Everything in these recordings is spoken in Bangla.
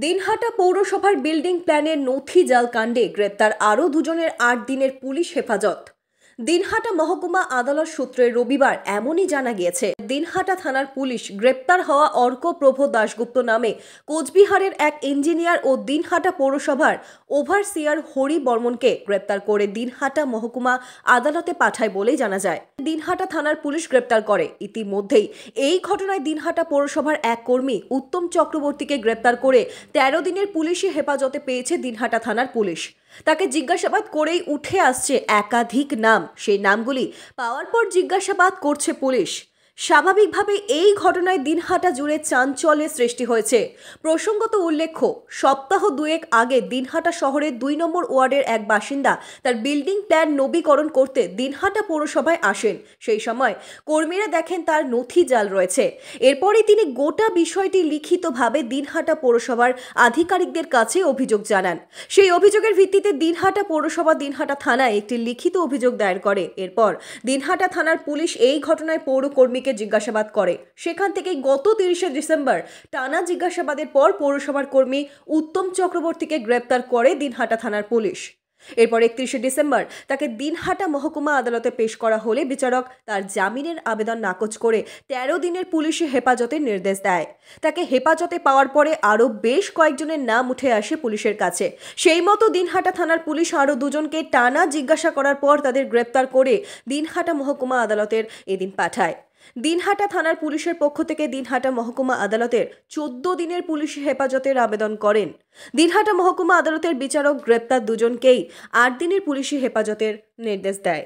দিনহাটা পৌরসভার বিল্ডিং প্ল্যানের নথি জাল কাণ্ডে গ্রেপ্তার আরও দুজনের ৮ দিনের পুলিশ হেফাজত। দিনহাটা মহকুমা আদালত সূত্রে রবিবার এমনই জানা গিয়েছে। দিনহাটা থানার পুলিশ গ্রেপ্তার হওয়া অর্ক প্রভ দাশগুপ্ত নামে কোচবিহারের এক ইঞ্জিনিয়ার ও দিনহাটা পৌরসভার ওভারসিয়ার হরি বর্মনকে গ্রেপ্তার করে দিনহাটা মহকুমা আদালতে পাঠায় বলেই জানা যায়। দিনহাটা থানার পুলিশ গ্রেপ্তার করে। ইতিমধ্যেই এই ঘটনায় দিনহাটা পৌরসভার এক কর্মী উত্তম চক্রবর্তীকে গ্রেপ্তার করে ১৩ দিনের পুলিশি হেফাজতে পেয়েছে দিনহাটা থানার পুলিশ। তাকে জিজ্ঞাসাবাদ করেই উঠে আসছে একাধিক নাম। সেই নামগুলি পাওয়ার পর জিজ্ঞাসাবাদ করছে পুলিশ। স্বাভাবিকভাবে এই ঘটনায় দিনহাটা জুড়ে চাঞ্চল্যের সৃষ্টি হয়েছে। প্রসঙ্গত উল্লেখ্য, সপ্তাহ দুয়েক আগে দিনহাটা শহরের ২ নম্বর ওয়ার্ডের এক বাসিন্দা তার বিল্ডিং প্ল্যান নবীকরণ করতে দিনহাটা পৌরসভায় আসেন। সেই সময় কর্মীরা দেখেন তার নথি জাল রয়েছে। এরপরই তিনি গোটা বিষয়টি লিখিতভাবে দিনহাটা পৌরসভার আধিকারিকদের কাছে অভিযোগ জানান। সেই অভিযোগের ভিত্তিতে দিনহাটা পৌরসভা দিনহাটা থানায় একটি লিখিত অভিযোগ দায়ের করে। এরপর দিনহাটা থানার পুলিশ এই ঘটনায় পৌরকর্মীকে জিজ্ঞাসাবাদ করে। সেখান থেকে গত ৩০শে ডিসেম্বর টানা জিজ্ঞাসাবাদের পর পৌরসভার কর্মী উত্তম চক্রবর্তীকে গ্রেপ্তার করে দিনহাটা থানার পুলিশ। এরপর ৩১শে ডিসেম্বর তাকে দিনহাটা মহকুমা আদালতে পেশ করা হলে বিচারক তার জামিনের আবেদন নাকচ করে ১৩ দিনের পুলিশি হেফাজতের নির্দেশ দেয়। তাকে হেফাজতে পাওয়ার পরে আরও বেশ কয়েকজনের নাম উঠে আসে পুলিশের কাছে। সেই মতো দিনহাটা থানার পুলিশ আরও দুজনকে টানা জিজ্ঞাসা করার পর তাদের গ্রেপ্তার করে দিনহাটা মহকুমা আদালতের এদিন পাঠায়। দিনহাটা থানার পুলিশের পক্ষ থেকে দিনহাটা মহকুমা আদালতের ১৪ দিনের পুলিশি হেফাজতের আবেদন করেন। দিনহাটা মহকুমা আদালতের বিচারক গ্রেপ্তার দুজনকেই ৮ দিনের পুলিশি হেফাজতের নির্দেশ দেয়।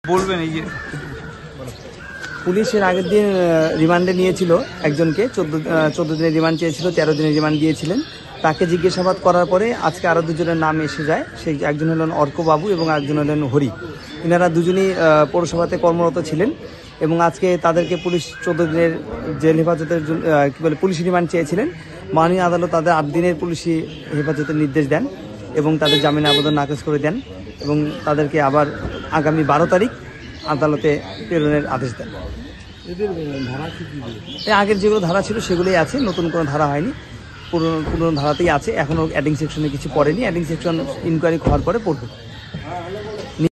বলবেন এই যে পুলিশের আগের দিন রিমান্ডে নিয়েছিল একজনকে, ১৪ দিনের রিমান্ড চেয়েছিল, ১৩ দিনের রিমান্ড দিয়েছিলেন। তাকে জিজ্ঞাসাবাদ করার পরে আজকে আরও দুজনের নাম এসে যায়। সেই একজন হলেন অর্কবাবু এবং একজন হলেন হরি। এনারা দুজনই পৌরসভাতে কর্মরত ছিলেন এবং আজকে তাদেরকে পুলিশ ১৪ দিনের জেল হেফাজতের পুলিশি রিমান্ড চেয়েছিলেন। মাননীয় আদালত তাদের ৮ দিনের পুলিশি হেফাজতের নির্দেশ দেন এবং তাদের জামিনের আবেদন নাকচ করে দেন এবং তাদেরকে আবার আগামী ১২ তারিখ আদালতে প্রেরণের আদেশ দেন। আগের যেগুলো ধারা ছিল সেগুলোই আছে, নতুন কোনো ধারা হয়নি, পুরনো ধারাতেই আছে। এখনও অ্যাডিং সেকশনে কিছু পড়েনি, অ্যাডিং সেকশন ইনকোয়ারি হওয়ার পরে পড়বে।